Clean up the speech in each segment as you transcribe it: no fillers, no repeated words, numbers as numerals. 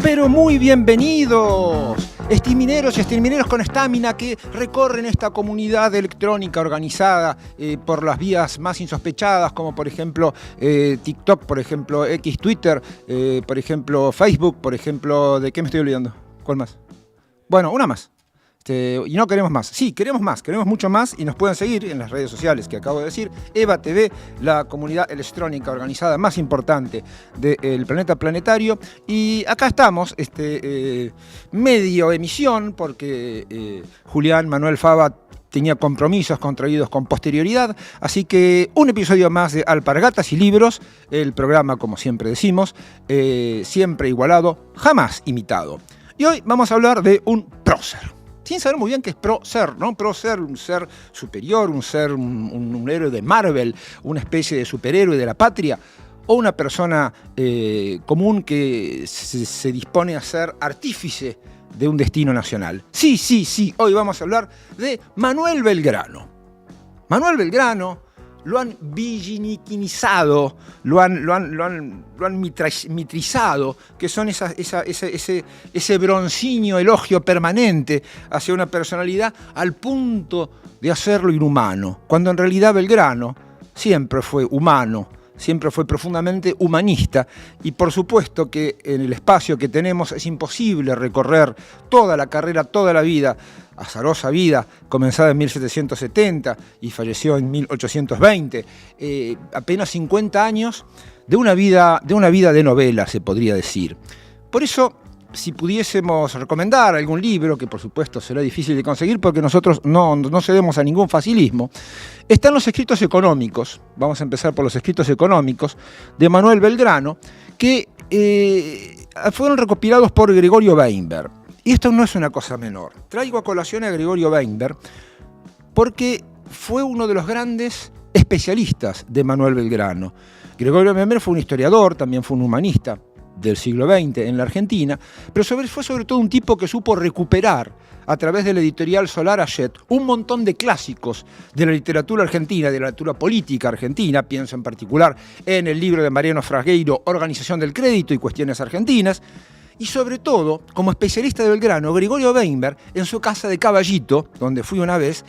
Pero muy bienvenidos, streamineros y streamineros con estamina que recorren esta comunidad electrónica organizada por las vías más insospechadas, como por ejemplo TikTok, por ejemplo X, Twitter, por ejemplo Facebook, por ejemplo, ¿de qué me estoy olvidando? ¿Cuál más? Bueno, una más. Y no queremos más. Sí, queremos más, queremos mucho más y nos pueden seguir en las redes sociales que acabo de decir. EVA TV, la comunidad electrónica organizada más importante del planeta planetario. Y acá estamos, medio emisión, porque Julián Manuel Fava tenía compromisos contraídos con posterioridad, así que un episodio más de Alpargatas y Libros, el programa, como siempre decimos, siempre igualado, jamás imitado. Y hoy vamos a hablar de un prócer. Sin saber muy bien qué es prócer, ¿no? Prócer, un ser superior, un héroe de Marvel, una especie de superhéroe de la patria, o una persona común que se dispone a ser artífice de un destino nacional. Sí, hoy vamos a hablar de Manuel Belgrano. Manuel Belgrano lo han villiniquinizado, lo han mitrizado, que son ese broncíneo elogio permanente hacia una personalidad al punto de hacerlo inhumano, cuando en realidad Belgrano siempre fue humano, siempre fue profundamente humanista, y por supuesto que en el espacio que tenemos es imposible recorrer toda la carrera, toda la vida, azarosa vida, comenzada en 1770 y falleció en 1820, apenas 50 años de una vida de novela, se podría decir. Por eso, si pudiésemos recomendar algún libro, que por supuesto será difícil de conseguir porque nosotros no cedemos a ningún facilismo, están los escritos económicos, vamos a empezar por los escritos económicos, de Manuel Belgrano, que fueron recopilados por Gregorio Weinberg. Y esto no es una cosa menor. Traigo a colación a Gregorio Weinberg porque fue uno de los grandes especialistas de Manuel Belgrano. Gregorio Weinberg fue un historiador, también fue un humanista del siglo XX en la Argentina, pero fue sobre todo un tipo que supo recuperar a través de la editorial Solar Ayet un montón de clásicos de la literatura argentina, de la literatura política argentina. Pienso en particular en el libro de Mariano Fragueiro, Organización del Crédito y Cuestiones Argentinas. Y sobre todo, como especialista de Belgrano, Gregorio Weinberg, en su casa de Caballito, donde fui una vez,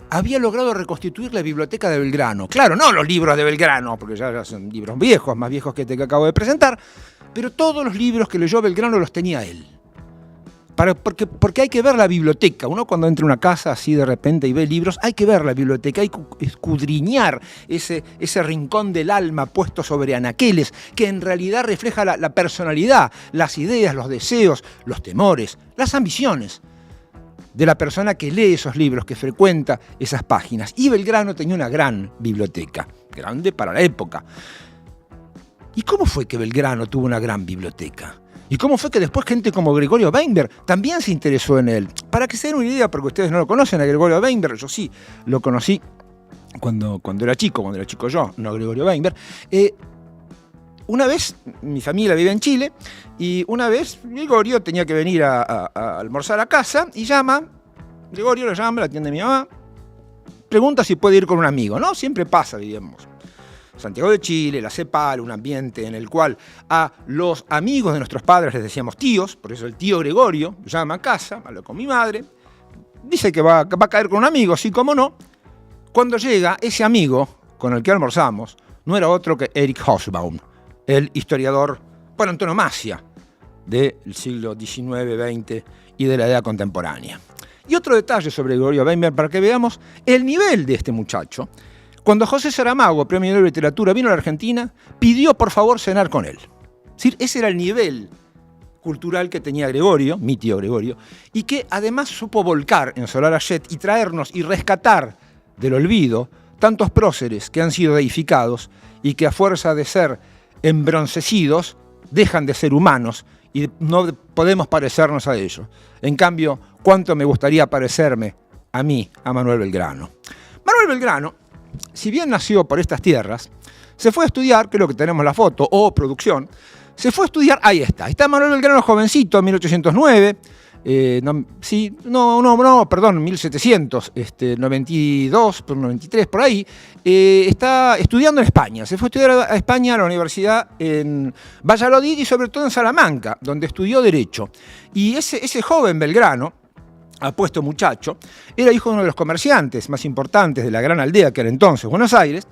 había logrado reconstituir la biblioteca de Belgrano. Claro, no los libros de Belgrano, porque ya son libros viejos, más viejos que este que acabo de presentar, pero todos los libros que leyó Belgrano los tenía él. Porque hay que ver la biblioteca. Uno cuando entra a una casa así de repente y ve libros, hay que ver la biblioteca, hay que escudriñar ese rincón del alma puesto sobre anaqueles, que en realidad refleja la personalidad, las ideas, los deseos, los temores, las ambiciones de la persona que lee esos libros, que frecuenta esas páginas. Y Belgrano tenía una gran biblioteca, grande para la época. ¿Y cómo fue que Belgrano tuvo una gran biblioteca? ¿Y cómo fue que después gente como Gregorio Weinberg también se interesó en él? Para que se den una idea, porque ustedes no lo conocen a Gregorio Weinberg, yo sí lo conocí cuando era chico yo, no Gregorio Weinberg. Una vez, mi familia vive en Chile, y una vez Gregorio tenía que venir a almorzar a casa, y Gregorio lo llama, la atiende mi mamá, pregunta si puede ir con un amigo, ¿no? Siempre pasa, digamos. Santiago de Chile, la CEPAL, un ambiente en el cual a los amigos de nuestros padres les decíamos tíos, por eso el tío Gregorio llama a casa, habla con mi madre, dice que va a caer con un amigo, sí como no. Cuando llega, ese amigo con el que almorzamos no era otro que Erich Hobsbawm, el historiador por antonomasia del siglo XIX, XX y de la edad contemporánea. Y otro detalle sobre Gregorio Weinberg para que veamos el nivel de este muchacho. Cuando José Saramago, premio Nobel de Literatura, vino a la Argentina, pidió por favor cenar con él. ¿Sí? Ese era el nivel cultural que tenía Gregorio, mi tío Gregorio, y que además supo volcar en Solar Ayet y traernos y rescatar del olvido tantos próceres que han sido deificados y que a fuerza de ser embroncecidos dejan de ser humanos y no podemos parecernos a ellos. En cambio, ¿cuánto me gustaría parecerme a mí, a Manuel Belgrano? Manuel Belgrano, si bien nació por estas tierras, se fue a estudiar, creo que tenemos la foto, o producción, se fue a estudiar, ahí está Manuel Belgrano jovencito, en 1809, perdón, 1792, 93, por ahí, está estudiando en España. Se fue a estudiar a España a la universidad en Valladolid y sobre todo en Salamanca, donde estudió Derecho. Y ese joven Belgrano, apuesto muchacho, era hijo de uno de los comerciantes más importantes de la gran aldea que era entonces Buenos Aires,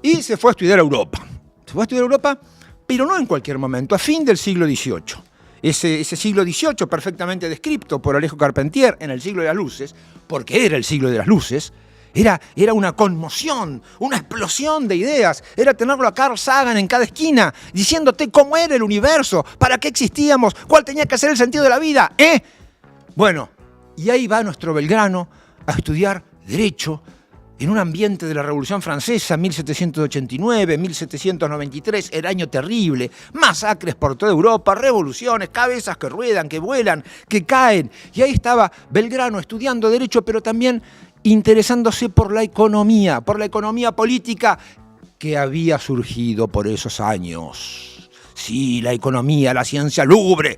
y se fue a estudiar a Europa. Se fue a estudiar a Europa, pero no en cualquier momento, a fin del siglo XVIII. Ese siglo XVIII, perfectamente descrito por Alejo Carpentier en el siglo de las luces, porque era el siglo de las luces, era una conmoción, una explosión de ideas, era tenerlo a Carl Sagan en cada esquina, diciéndote cómo era el universo, para qué existíamos, cuál tenía que ser el sentido de la vida, ¿eh? Bueno, y ahí va nuestro Belgrano a estudiar Derecho, en un ambiente de la Revolución Francesa, 1789, 1793, era año terrible, masacres por toda Europa, revoluciones, cabezas que ruedan, que vuelan, que caen. Y ahí estaba Belgrano estudiando Derecho, pero también interesándose por la economía política que había surgido por esos años. Sí, la economía, la ciencia lúgubre,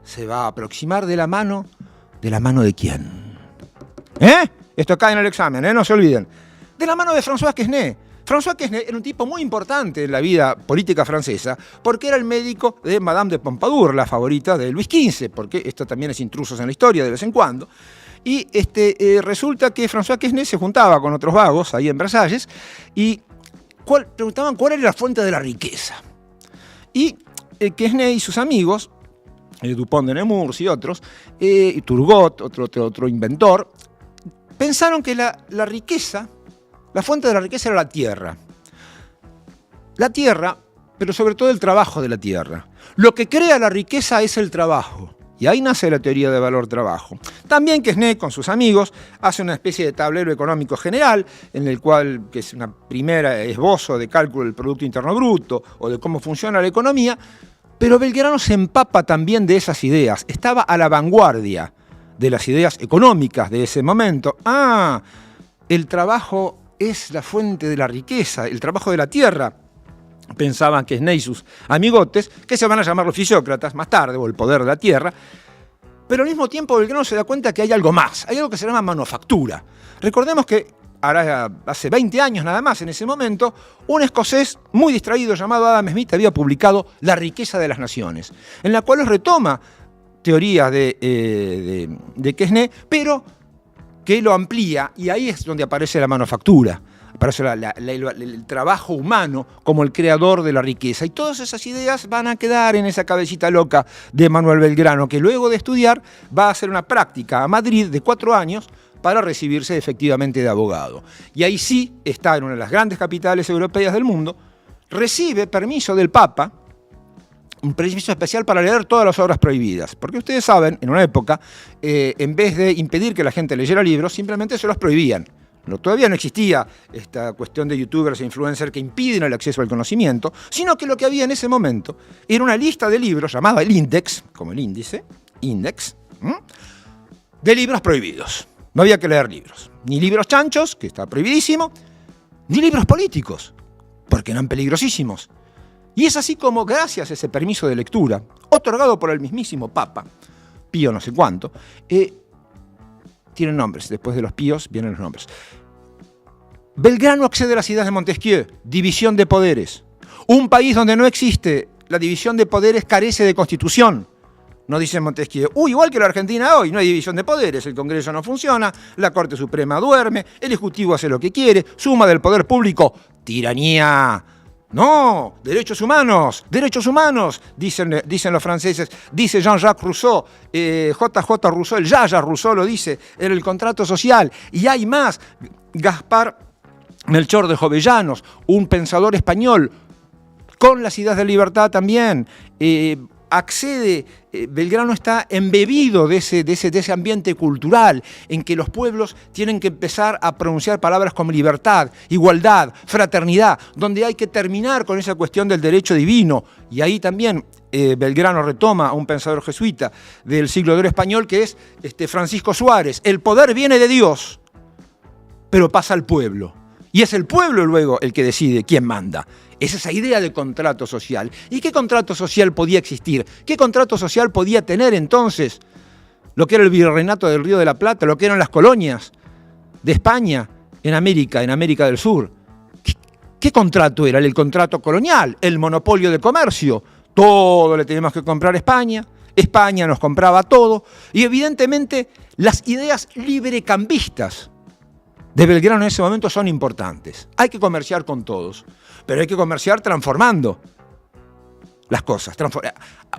se va a aproximar de la mano de quién. Esto cae en el examen, no se olviden. De la mano de François Quesnay. François Quesnay era un tipo muy importante en la vida política francesa porque era el médico de Madame de Pompadour, la favorita de Luis XV, porque esto también es intrusos en la historia de vez en cuando. Y resulta que François Quesnay se juntaba con otros vagos ahí en Versalles y preguntaban cuál era la fuente de la riqueza. Y Quesnay y sus amigos, Dupont de Nemours y otros, y Turgot, otro inventor, pensaron que la riqueza, la fuente de la riqueza era la tierra. La tierra, pero sobre todo el trabajo de la tierra. Lo que crea la riqueza es el trabajo. Y ahí nace la teoría de valor-trabajo. También Quesnay, con sus amigos, hace una especie de tablero económico general, en el cual, que es una primera esbozo de cálculo del Producto Interno Bruto, o de cómo funciona la economía, pero Belgrano se empapa también de esas ideas. Estaba a la vanguardia de las ideas económicas de ese momento. El trabajo es la fuente de la riqueza, el trabajo de la tierra, pensaban Quesnay y sus amigotes, que se van a llamar los fisiócratas más tarde, o el poder de la tierra, pero al mismo tiempo Belgrano se da cuenta que hay algo más, hay algo que se llama manufactura. Recordemos que hace 20 años nada más, en ese momento, un escocés muy distraído llamado Adam Smith había publicado La riqueza de las naciones, en la cual retoma teorías de Quesnay, pero que lo amplía, y ahí es donde aparece la manufactura, aparece el trabajo humano como el creador de la riqueza. Y todas esas ideas van a quedar en esa cabecita loca de Manuel Belgrano, que luego de estudiar va a hacer una práctica a Madrid de 4 años para recibirse efectivamente de abogado. Y ahí sí está en una de las grandes capitales europeas del mundo, recibe permiso del Papa, un permiso especial para leer todas las obras prohibidas. Porque ustedes saben, en una época, en vez de impedir que la gente leyera libros, simplemente se los prohibían. Todavía no existía esta cuestión de youtubers e influencers que impiden el acceso al conocimiento, sino que lo que había en ese momento era una lista de libros llamada el Índex, como el índice, Index, de libros prohibidos. No había que leer libros. Ni libros chanchos, que está prohibidísimo, ni libros políticos, porque eran peligrosísimos. Y es así como, gracias a ese permiso de lectura, otorgado por el mismísimo Papa, Pío no sé cuánto, tienen nombres, después de los Píos vienen los nombres. Belgrano accede a las ideas de Montesquieu, división de poderes. Un país donde no existe la división de poderes carece de constitución. No dice Montesquieu, igual que la Argentina hoy, no hay división de poderes, el Congreso no funciona, la Corte Suprema duerme, el Ejecutivo hace lo que quiere, suma del poder público, tiranía. No, derechos humanos, dicen los franceses, dice Jean-Jacques Rousseau, J.J. Rousseau, el Yaya Rousseau lo dice en el contrato social, y hay más, Gaspar Melchor de Jovellanos, un pensador español, con las ideas de libertad también, accede, Belgrano está embebido de ese ambiente cultural en que los pueblos tienen que empezar a pronunciar palabras como libertad, igualdad, fraternidad, donde hay que terminar con esa cuestión del derecho divino. Y ahí también Belgrano retoma a un pensador jesuita del siglo de oro español que es Francisco Suárez. El poder viene de Dios, pero pasa al pueblo. Y es el pueblo luego el que decide quién manda. Es esa idea de contrato social. ¿Y qué contrato social podía existir? ¿Qué contrato social podía tener entonces lo que era el virreinato del Río de la Plata, lo que eran las colonias de España en América del Sur. ¿Qué contrato era? El contrato colonial, el monopolio de comercio. Todo le teníamos que comprar a España, España nos compraba todo, y evidentemente las ideas librecambistas de Belgrano en ese momento son importantes. Hay que comerciar con todos, pero hay que comerciar transformando las cosas,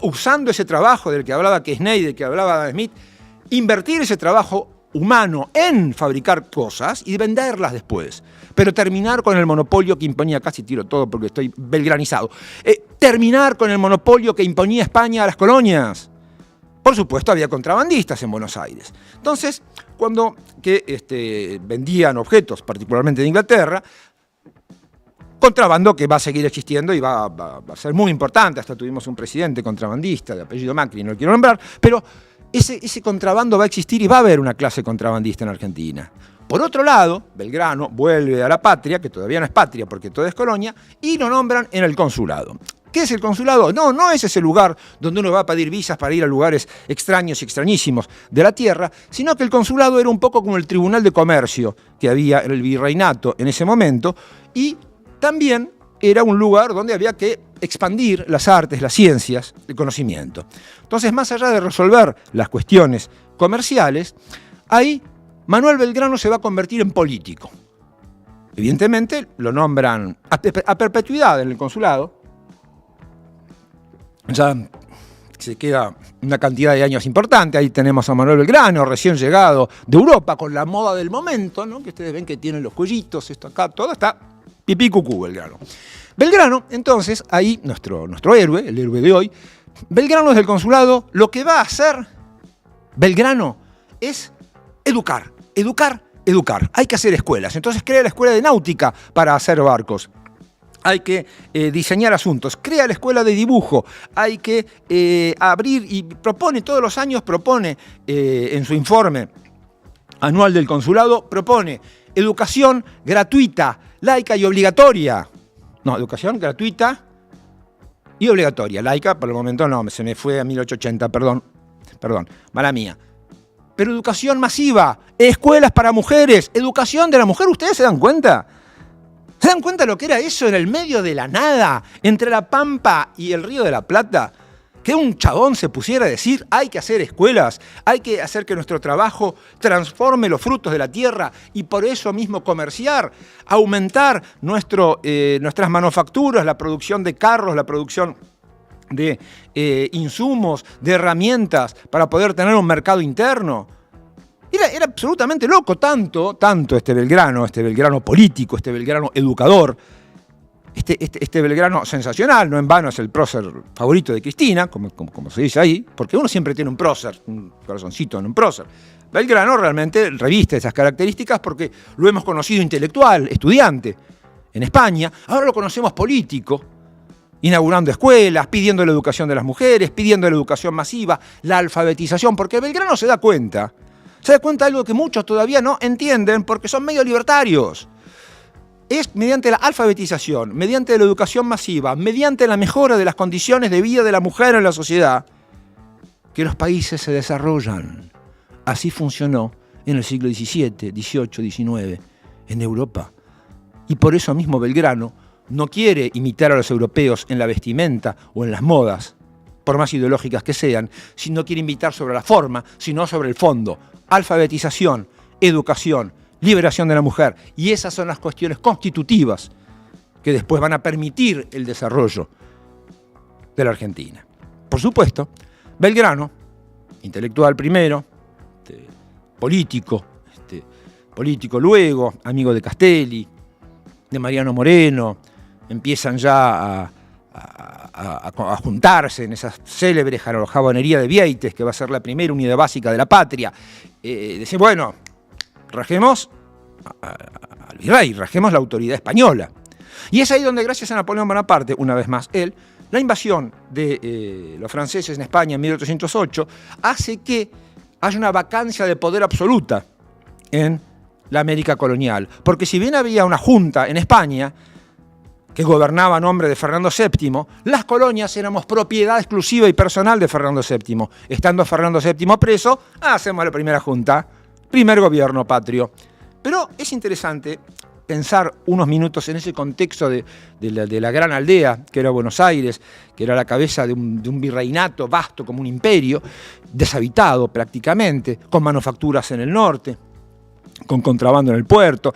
usando ese trabajo del que hablaba Quesnay, del que hablaba Adam Smith, invertir ese trabajo humano en fabricar cosas y venderlas después, pero terminar con el monopolio que imponía, casi tiro todo porque estoy belgranizado, terminar con el monopolio que imponía España a las colonias. Por supuesto, había contrabandistas en Buenos Aires. Entonces, cuando vendían objetos, particularmente de Inglaterra, contrabando que va a seguir existiendo y va a ser muy importante. Hasta tuvimos un presidente contrabandista de apellido Macri, no lo quiero nombrar, pero ese contrabando va a existir y va a haber una clase contrabandista en Argentina. Por otro lado, Belgrano vuelve a la patria, que todavía no es patria porque todo es colonia, y lo nombran en el consulado. ¿Qué es el consulado? No es ese lugar donde uno va a pedir visas para ir a lugares extraños y extrañísimos de la tierra, sino que el consulado era un poco como el tribunal de comercio que había en el virreinato en ese momento, y también era un lugar donde había que expandir las artes, las ciencias, el conocimiento. Entonces, más allá de resolver las cuestiones comerciales, ahí Manuel Belgrano se va a convertir en político. Evidentemente, lo nombran a perpetuidad en el consulado. Ya se queda una cantidad de años importante. Ahí tenemos a Manuel Belgrano, recién llegado de Europa, con la moda del momento, ¿no? Que ustedes ven que tienen los cuellitos, esto acá, todo está pipí cucú Belgrano. Belgrano, entonces, ahí nuestro héroe, el héroe de hoy, Belgrano desde el consulado, lo que va a hacer Belgrano es educar. Hay que hacer escuelas. Entonces crea la escuela de náutica para hacer barcos. Hay que diseñar asuntos, crea la escuela de dibujo, hay que abrir y propone, todos los años propone en su informe anual del consulado, propone educación gratuita, laica y obligatoria. No, educación gratuita y obligatoria. Laica, por el momento no, se me fue a 1880, perdón, mala mía. Pero educación masiva, escuelas para mujeres, educación de la mujer, ¿ustedes se dan cuenta? ¿Se dan cuenta lo que era eso en el medio de la nada, entre la Pampa y el Río de la Plata? Que un chabón se pusiera a decir, hay que hacer escuelas, hay que hacer que nuestro trabajo transforme los frutos de la tierra y por eso mismo comerciar, aumentar nuestras manufacturas, la producción de carros, la producción de insumos, de herramientas para poder tener un mercado interno. Era absolutamente loco, tanto este Belgrano político, este Belgrano educador, este Belgrano sensacional, no en vano es el prócer favorito de Cristina, como se dice ahí, porque uno siempre tiene un prócer, un corazoncito en un prócer. Belgrano realmente reviste esas características porque lo hemos conocido intelectual, estudiante en España, ahora lo conocemos político, inaugurando escuelas, pidiendo la educación de las mujeres, pidiendo la educación masiva, la alfabetización, porque Belgrano se da cuenta de algo que muchos todavía no entienden porque son medio libertarios. Es mediante la alfabetización, mediante la educación masiva, mediante la mejora de las condiciones de vida de la mujer en la sociedad, que los países se desarrollan. Así funcionó en el siglo XVII, XVIII, XIX, en Europa. Y por eso mismo Belgrano no quiere imitar a los europeos en la vestimenta o en las modas, por más ideológicas que sean, sino quiere imitar sobre la forma, sino sobre el fondo. Alfabetización, educación, liberación de la mujer. Y esas son las cuestiones constitutivas que después van a permitir el desarrollo de la Argentina. Por supuesto, Belgrano, intelectual primero, político luego, amigo de Castelli, de Mariano Moreno, empiezan ya a juntarse en esa célebre jabonería de Vieites, que va a ser la primera unidad básica de la patria. Decir, bueno, rajemos al virrey, rajemos la autoridad española. Y es ahí donde, gracias a Napoleón Bonaparte, una vez más él, la invasión de los franceses en España en 1808 hace que haya una vacancia de poder absoluta en la América colonial. Porque si bien había una junta en España que gobernaba a nombre de Fernando VII, las colonias éramos propiedad exclusiva y personal de Fernando VII. Estando Fernando VII preso, hacemos la primera junta, primer gobierno patrio. Pero es interesante pensar unos minutos en ese contexto de la gran aldea, que era Buenos Aires, que era la cabeza de un virreinato vasto como un imperio, deshabitado prácticamente, con manufacturas en el norte, con contrabando en el puerto.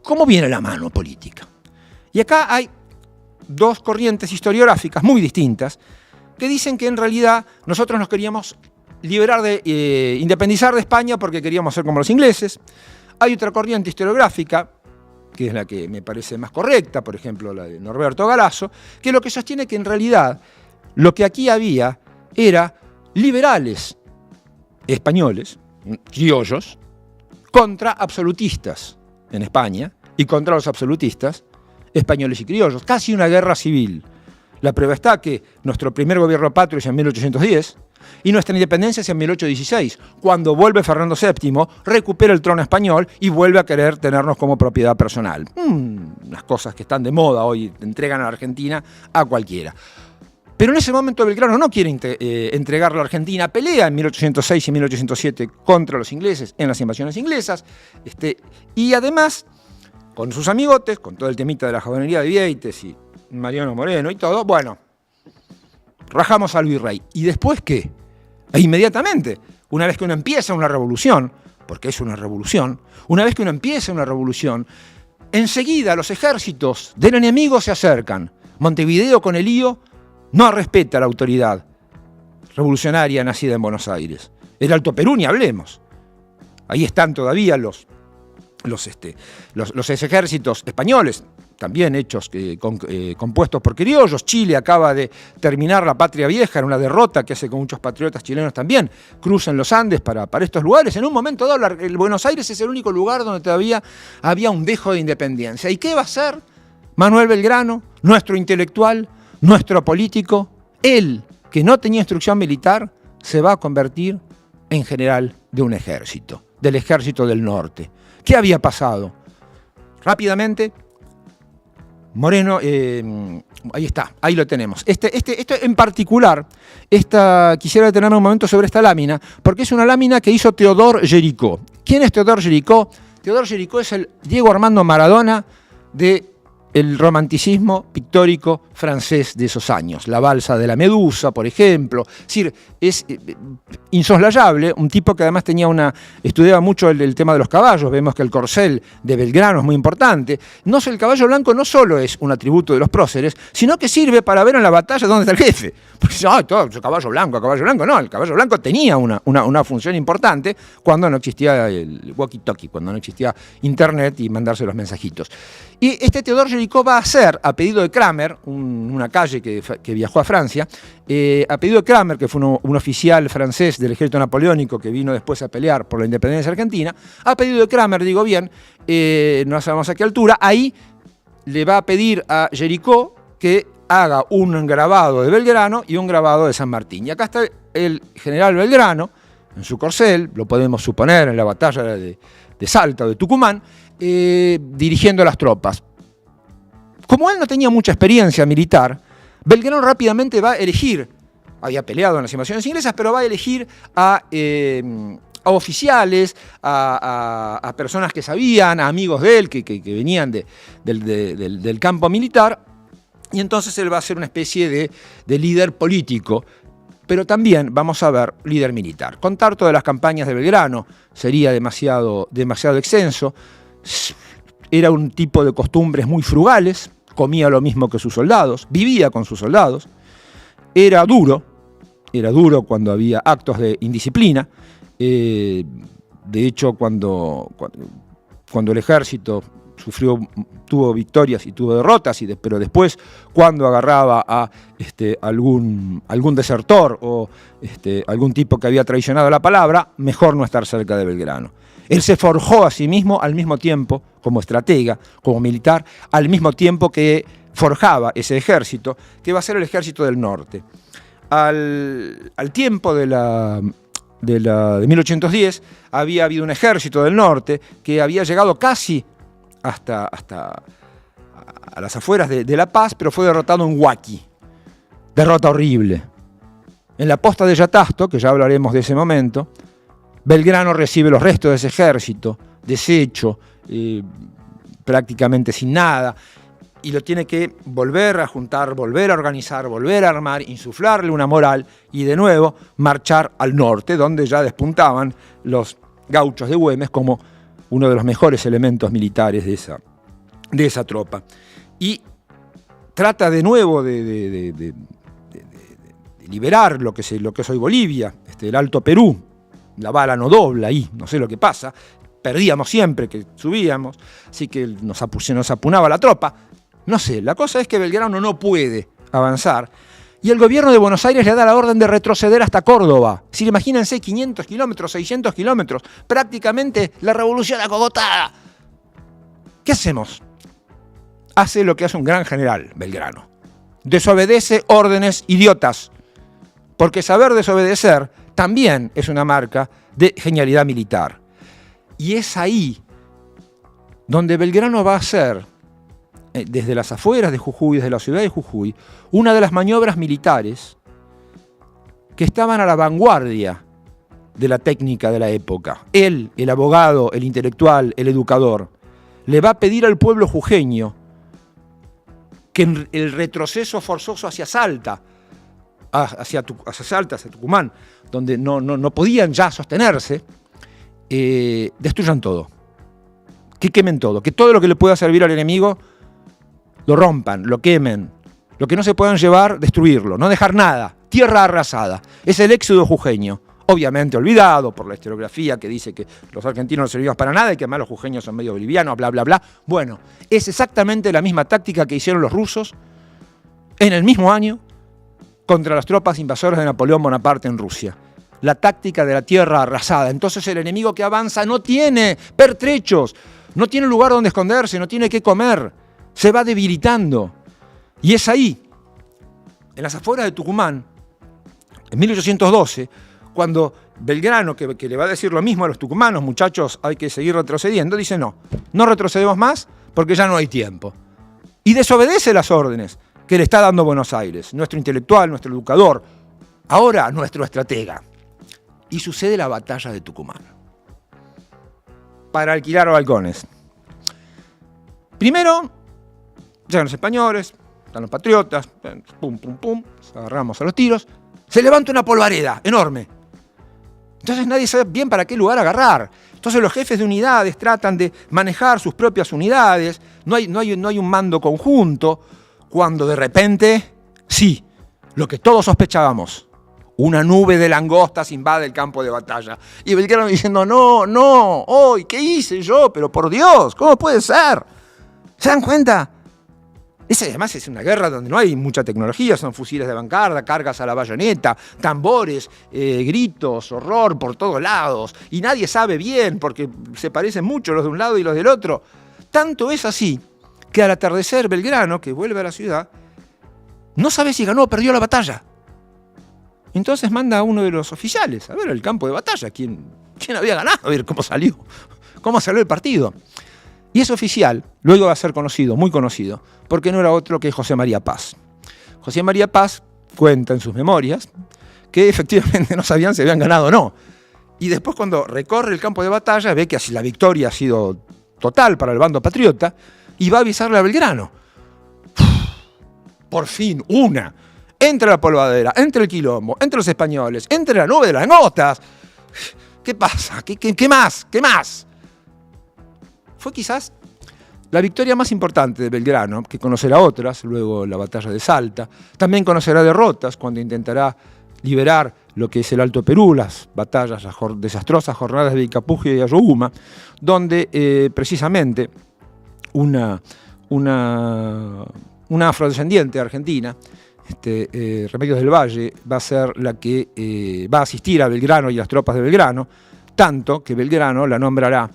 ¿Cómo viene la mano política? Y acá hay dos corrientes historiográficas muy distintas que dicen que en realidad nosotros nos queríamos independizar de España porque queríamos ser como los ingleses. Hay otra corriente historiográfica, que es la que me parece más correcta, por ejemplo la de Norberto Galasso, que lo que sostiene que en realidad lo que aquí había era liberales españoles, criollos, contra absolutistas en España y contra los absolutistas españoles y criollos. Casi una guerra civil. La prueba está que nuestro primer gobierno patrio es en 1810 y nuestra independencia es en 1816, cuando vuelve Fernando VII, recupera el trono español y vuelve a querer tenernos como propiedad personal. Unas cosas que están de moda hoy, entregan a la Argentina a cualquiera. Pero en ese momento Belgrano no quiere entregarlo a Argentina, pelea en 1806 y 1807 contra los ingleses en las invasiones inglesas, y además, con sus amigotes, con todo el temita de la jabonería de Vieites y Mariano Moreno y todo, bueno, rajamos al virrey. ¿Y después qué? E inmediatamente, una vez que uno empieza una revolución, porque es una revolución, una vez que uno empieza una revolución, enseguida los ejércitos del enemigo se acercan. Montevideo con el lío no respeta la autoridad revolucionaria nacida en Buenos Aires. El Alto Perú ni hablemos. Ahí están todavía los ejércitos españoles, también hechos, compuestos por criollos. Chile acaba de terminar la Patria Vieja en una derrota que hace que muchos patriotas chilenos también crucen los Andes para estos lugares. En un momento dado, el Buenos Aires es el único lugar donde todavía había un dejo de independencia. ¿Y qué va a hacer Manuel Belgrano, nuestro intelectual, nuestro político? Él, que no tenía instrucción militar, se va a convertir en general de un ejército, del ejército del norte. ¿Qué había pasado? Rápidamente, Moreno, ahí está, ahí lo tenemos. Esto en particular, quisiera detenerme un momento sobre esta lámina, porque es una lámina que hizo Théodore Géricault. ¿Quién es Théodore Géricault? Théodore Géricault es el Diego Armando Maradona del romanticismo pictórico francés de esos años. La balsa de la Medusa, por ejemplo. Es decir, es insoslayable, un tipo que además estudiaba mucho el tema de los caballos. Vemos que el corcel de Belgrano es muy importante. El caballo blanco no solo es un atributo de los próceres, sino que sirve para ver en la batalla dónde está el jefe. Porque todo caballo blanco. No, el caballo blanco tenía una función importante cuando no existía el walkie-talkie, cuando no existía internet y mandarse los mensajitos. Y este Théodore Géricault va a hacer, a pedido de Cramer, una calle que viajó a Francia, a pedido de Cramer, que fue un oficial francés del ejército napoleónico que vino después a pelear por la independencia argentina, a pedido de Cramer, digo bien, no sabemos a qué altura, ahí le va a pedir a Géricault que haga un grabado de Belgrano y un grabado de San Martín. Y acá está el general Belgrano, en su corcel, lo podemos suponer en la batalla de Salta o de Tucumán, dirigiendo las tropas. Como él no tenía mucha experiencia militar, Belgrano rápidamente va a elegir, había peleado en las invasiones inglesas, pero va a elegir a oficiales, a personas que sabían, a amigos de él que venían del campo militar, y entonces él va a ser una especie de líder político, pero también vamos a ver líder militar. Contar todas las campañas de Belgrano sería demasiado extenso. Era un tipo de costumbres muy frugales, comía lo mismo que sus soldados, vivía con sus soldados, era duro cuando había actos de indisciplina. De hecho, cuando el ejército tuvo victorias y tuvo derrotas, pero después cuando agarraba a algún desertor o algún tipo que había traicionado la palabra, mejor no estar cerca de Belgrano. Él se forjó a sí mismo al mismo tiempo, como estratega, como militar, al mismo tiempo que forjaba ese ejército, que va a ser el ejército del norte. Al tiempo de 1810 había habido un ejército del norte que había llegado casi hasta a las afueras de La Paz, pero fue derrotado en Huaki. Derrota horrible. En la posta de Yatasto, que ya hablaremos de ese momento, Belgrano recibe los restos de ese ejército, deshecho, prácticamente sin nada, y lo tiene que volver a juntar, volver a organizar, volver a armar, insuflarle una moral y de nuevo marchar al norte, donde ya despuntaban los gauchos de Güemes como uno de los mejores elementos militares de esa tropa. Y trata de nuevo de liberar lo que es hoy Bolivia, el Alto Perú. La bala no dobla ahí, no sé lo que pasa. Perdíamos siempre que subíamos, así que se nos apunaba la tropa. No sé, la cosa es que Belgrano no puede avanzar y el gobierno de Buenos Aires le da la orden de retroceder hasta Córdoba. Si imagínense, 500 kilómetros, 600 kilómetros, prácticamente la revolución acogotada. ¿Qué hacemos? Hace lo que hace un gran general, Belgrano. Desobedece órdenes idiotas, porque saber desobedecer también es una marca de genialidad militar. Y es ahí donde Belgrano va a hacer, desde las afueras de Jujuy, desde la ciudad de Jujuy, una de las maniobras militares que estaban a la vanguardia de la técnica de la época. Él, el abogado, el intelectual, el educador, le va a pedir al pueblo jujeño que el retroceso forzoso hacia Salta, hacia Tucumán, donde no podían ya sostenerse, destruyan todo, que quemen todo, que todo lo que le pueda servir al enemigo lo rompan, lo quemen, lo que no se puedan llevar, destruirlo, no dejar nada, tierra arrasada. Es el éxodo jujeño, obviamente olvidado por la historiografía que dice que los argentinos no servíamos para nada y que además los jujeños son medio bolivianos, bla, bla, bla. Bueno, es exactamente la misma táctica que hicieron los rusos en el mismo año contra las tropas invasoras de Napoleón Bonaparte en Rusia. La táctica de la tierra arrasada. Entonces el enemigo que avanza no tiene pertrechos, no tiene lugar donde esconderse, no tiene qué comer, se va debilitando. Y es ahí, en las afueras de Tucumán, en 1812, cuando Belgrano, que le va a decir lo mismo a los tucumanos, muchachos, hay que seguir retrocediendo, dice no retrocedemos más porque ya no hay tiempo. Y desobedece las órdenes que le está dando Buenos Aires, nuestro intelectual, nuestro educador, ahora nuestro estratega. Y sucede la batalla de Tucumán. Para alquilar balcones. Primero, llegan los españoles, están los patriotas, pum, pum, pum, nos agarramos a los tiros, se levanta una polvareda enorme. Entonces nadie sabe bien para qué lugar agarrar. Entonces los jefes de unidades tratan de manejar sus propias unidades, no hay un mando conjunto, cuando de repente, sí, lo que todos sospechábamos, una nube de langostas invade el campo de batalla. Y Belgrano diciendo, no, hoy, ¿qué hice yo? Pero por Dios, ¿cómo puede ser? ¿Se dan cuenta? Además es una guerra donde no hay mucha tecnología, son fusiles de bancarda, cargas a la bayoneta, tambores, gritos, horror por todos lados, y nadie sabe bien porque se parecen mucho los de un lado y los del otro. Tanto es así que al atardecer Belgrano, que vuelve a la ciudad, no sabe si ganó o perdió la batalla. Entonces manda a uno de los oficiales a ver el campo de batalla, quién había ganado, a ver cómo salió el partido. Y ese oficial luego va a ser conocido, muy conocido, porque no era otro que José María Paz. José María Paz cuenta en sus memorias que efectivamente no sabían si habían ganado o no. Y después cuando recorre el campo de batalla ve que la victoria ha sido total para el bando patriota y va a avisarle a Belgrano. Por fin, una. Entre la polvadera, entre el quilombo, entre los españoles, entre la nube de las langostas. ¿Qué pasa? ¿Qué más? ¿Qué más? Fue quizás la victoria más importante de Belgrano, que conocerá otras, luego la batalla de Salta. También conocerá derrotas cuando intentará liberar lo que es el Alto Perú, las batallas, las desastrosas jornadas de Vicapugio y Ayohuma, donde precisamente una afrodescendiente argentina, Remedios del Valle, va a ser la que va a asistir a Belgrano y a las tropas de Belgrano, tanto que Belgrano la nombrará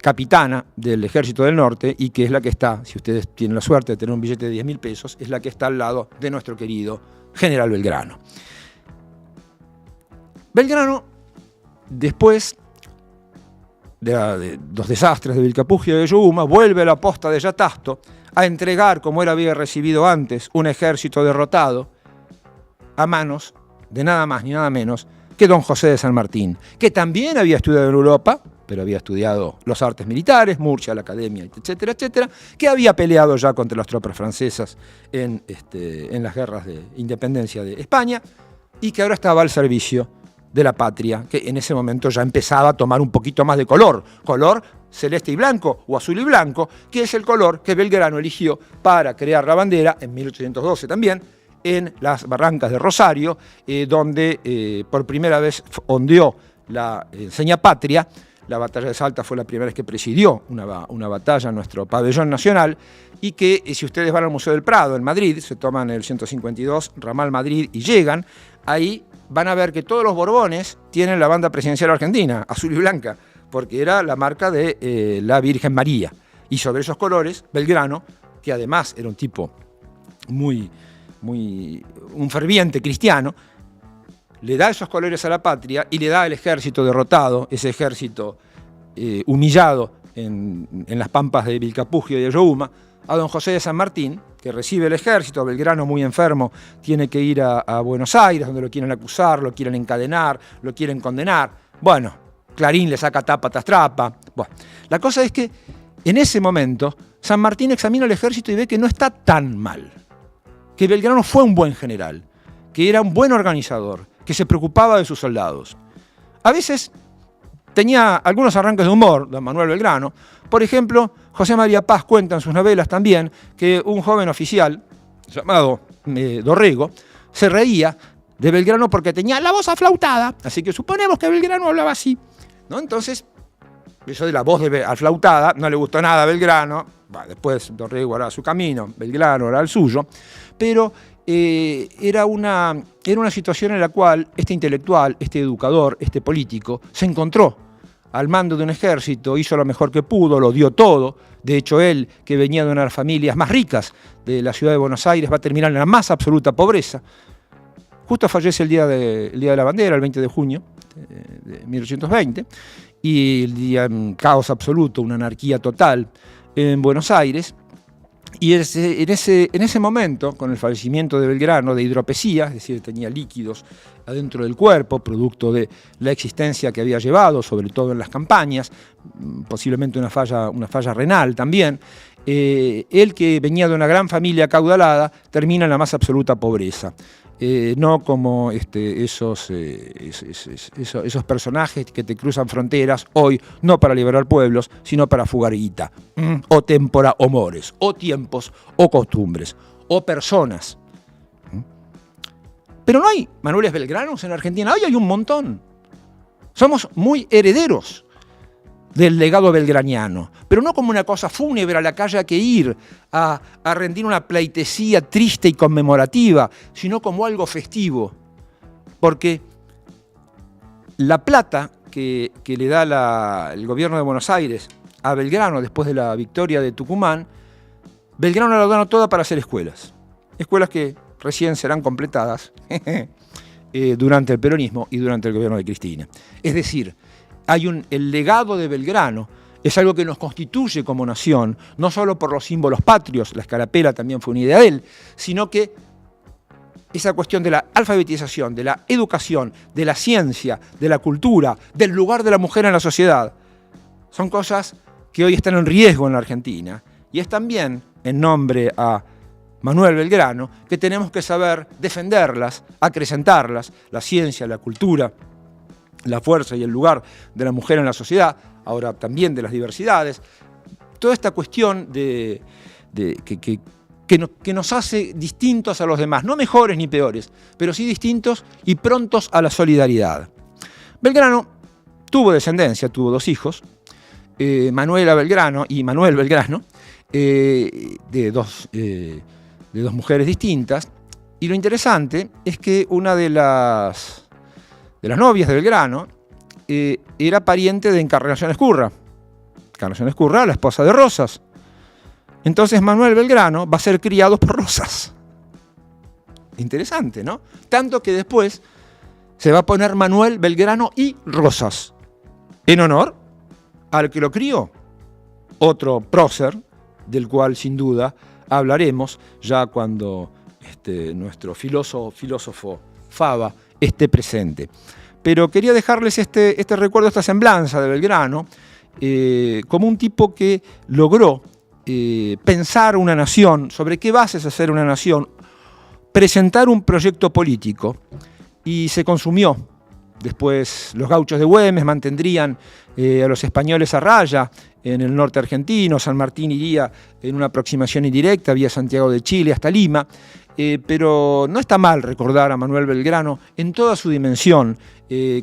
capitana del Ejército del Norte y que es la que está, si ustedes tienen la suerte de tener un billete de 10.000 pesos, es la que está al lado de nuestro querido general Belgrano. Belgrano, después de los desastres de Vilcapugio y de Yohuma, vuelve a la posta de Yatasto a entregar, como él había recibido antes, un ejército derrotado a manos de nada más ni nada menos que don José de San Martín, que también había estudiado en Europa, pero había estudiado los artes militares, Murcia, la academia, etcétera, etcétera, que había peleado ya contra las tropas francesas en las guerras de independencia de España y que ahora estaba al servicio de la patria, que en ese momento ya empezaba a tomar un poquito más de color celeste y blanco o azul y blanco, que es el color que Belgrano eligió para crear la bandera en 1812 también, en las barrancas de Rosario, donde por primera vez ondeó la seña patria. La batalla de Salta fue la primera vez que presidió una batalla en nuestro pabellón nacional y que si ustedes van al Museo del Prado en Madrid, se toman el 152 Ramal Madrid y llegan, ahí van a ver que todos los Borbones tienen la banda presidencial argentina, azul y blanca, porque era la marca de la Virgen María. Y sobre esos colores, Belgrano, que además era un tipo un ferviente cristiano, le da esos colores a la patria y le da al ejército derrotado, ese ejército humillado en las pampas de Vilcapugio y de Yohuma, a don José de San Martín, que recibe el ejército. Belgrano, muy enfermo, tiene que ir a Buenos Aires, donde lo quieren acusar, lo quieren encadenar, lo quieren condenar. Bueno, Clarín le saca tapa tras trapa. Bueno, la cosa es que en ese momento San Martín examina el ejército y ve que no está tan mal, que Belgrano fue un buen general, que era un buen organizador, que se preocupaba de sus soldados. A veces tenía algunos arranques de humor, don Manuel Belgrano. Por ejemplo, José María Paz cuenta en sus novelas también que un joven oficial llamado Dorrego se reía de Belgrano porque tenía la voz aflautada, así que suponemos que Belgrano hablaba así, ¿no? Entonces, eso de la voz aflautada no le gustó nada a Belgrano. Bueno, después Dorrego hará su camino, Belgrano hará el suyo, pero era una situación en la cual este intelectual, este educador, este político, se encontró al mando de un ejército, hizo lo mejor que pudo, lo dio todo. De hecho, él, que venía de una de las familias más ricas de la ciudad de Buenos Aires, va a terminar en la más absoluta pobreza. Justo fallece el día de la bandera, el 20 de junio de 1820, y el día en caos absoluto, una anarquía total en Buenos Aires. Y en ese momento, con el fallecimiento de Belgrano, de hidropesía, es decir, tenía líquidos adentro del cuerpo, producto de la existencia que había llevado, sobre todo en las campañas, posiblemente una falla renal también, él, que venía de una gran familia acaudalada, termina en la más absoluta pobreza. No como esos personajes que te cruzan fronteras hoy, no para liberar pueblos, sino para fugar guita, o tempora o mores, o tiempos o costumbres, o personas. Pero no hay Manueles Belgranos en Argentina, hoy hay un montón. Somos muy herederos del legado belgraniano, pero no como una cosa fúnebre a la que haya que ir a rendir una pleitesía triste y conmemorativa, sino como algo festivo. Porque la plata que le da el gobierno de Buenos Aires a Belgrano después de la victoria de Tucumán, Belgrano la dona toda para hacer escuelas. Escuelas que recién serán completadas durante el peronismo y durante el gobierno de Cristina. Es decir, el legado de Belgrano es algo que nos constituye como nación, no solo por los símbolos patrios, la escarapela también fue una idea de él, sino que esa cuestión de la alfabetización, de la educación, de la ciencia, de la cultura, del lugar de la mujer en la sociedad, son cosas que hoy están en riesgo en la Argentina. Y es también, en nombre a Manuel Belgrano, que tenemos que saber defenderlas, acrecentarlas, la ciencia, la cultura, la fuerza y el lugar de la mujer en la sociedad, ahora también de las diversidades, toda esta cuestión que nos hace distintos a los demás, no mejores ni peores, pero sí distintos y prontos a la solidaridad. Belgrano tuvo descendencia, tuvo 2 hijos, Manuela Belgrano y Manuel Belgrano, de dos mujeres distintas, y lo interesante es que una de las novias de Belgrano era pariente de Encarnación Ezcurra. Encarnación Ezcurra, la esposa de Rosas. Entonces Manuel Belgrano va a ser criado por Rosas. Interesante, ¿no? Tanto que después se va a poner Manuel Belgrano y Rosas, en honor al que lo crió, otro prócer, del cual sin duda hablaremos ya cuando nuestro filósofo Faba esté presente. Pero quería dejarles este recuerdo, esta semblanza de Belgrano, como un tipo que logró pensar una nación, sobre qué bases hacer una nación, presentar un proyecto político, y se consumió. Después los gauchos de Güemes mantendrían a los españoles a raya en el norte argentino. San Martín iría en una aproximación indirecta vía Santiago de Chile hasta Lima. Pero no está mal recordar a Manuel Belgrano en toda su dimensión,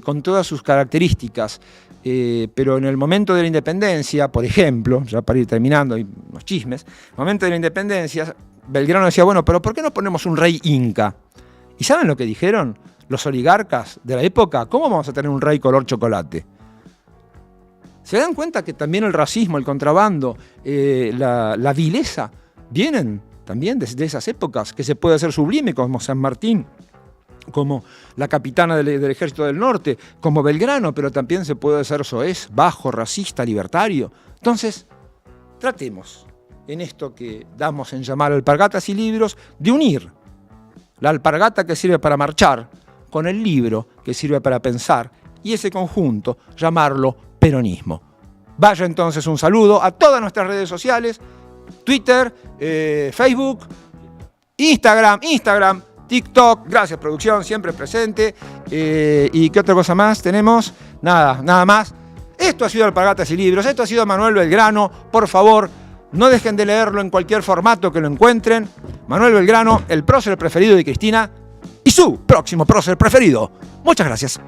con todas sus características. Pero en el momento de la independencia, por ejemplo, ya para ir terminando, hay unos chismes, en el momento de la independencia, Belgrano decía, bueno, pero ¿por qué no ponemos un rey inca? ¿Y saben lo que dijeron los oligarcas de la época? ¿Cómo vamos a tener un rey color chocolate? ¿Se dan cuenta que también el racismo, el contrabando, la vileza vienen también desde esas épocas, que se puede hacer sublime, como San Martín, como la capitana del Ejército del Norte, como Belgrano, pero también se puede hacer soez, bajo, racista, libertario? Entonces, tratemos en esto que damos en llamar alpargatas y libros, de unir la alpargata que sirve para marchar con el libro que sirve para pensar, y ese conjunto llamarlo peronismo. Vaya entonces un saludo a todas nuestras redes sociales, Twitter, Facebook, Instagram, TikTok, gracias producción, siempre presente. ¿Y qué otra cosa más tenemos? Nada más. Esto ha sido Alpargatas y Libros, esto ha sido Manuel Belgrano. Por favor, no dejen de leerlo en cualquier formato que lo encuentren. Manuel Belgrano, el prócer preferido de Cristina y su próximo prócer preferido. Muchas gracias.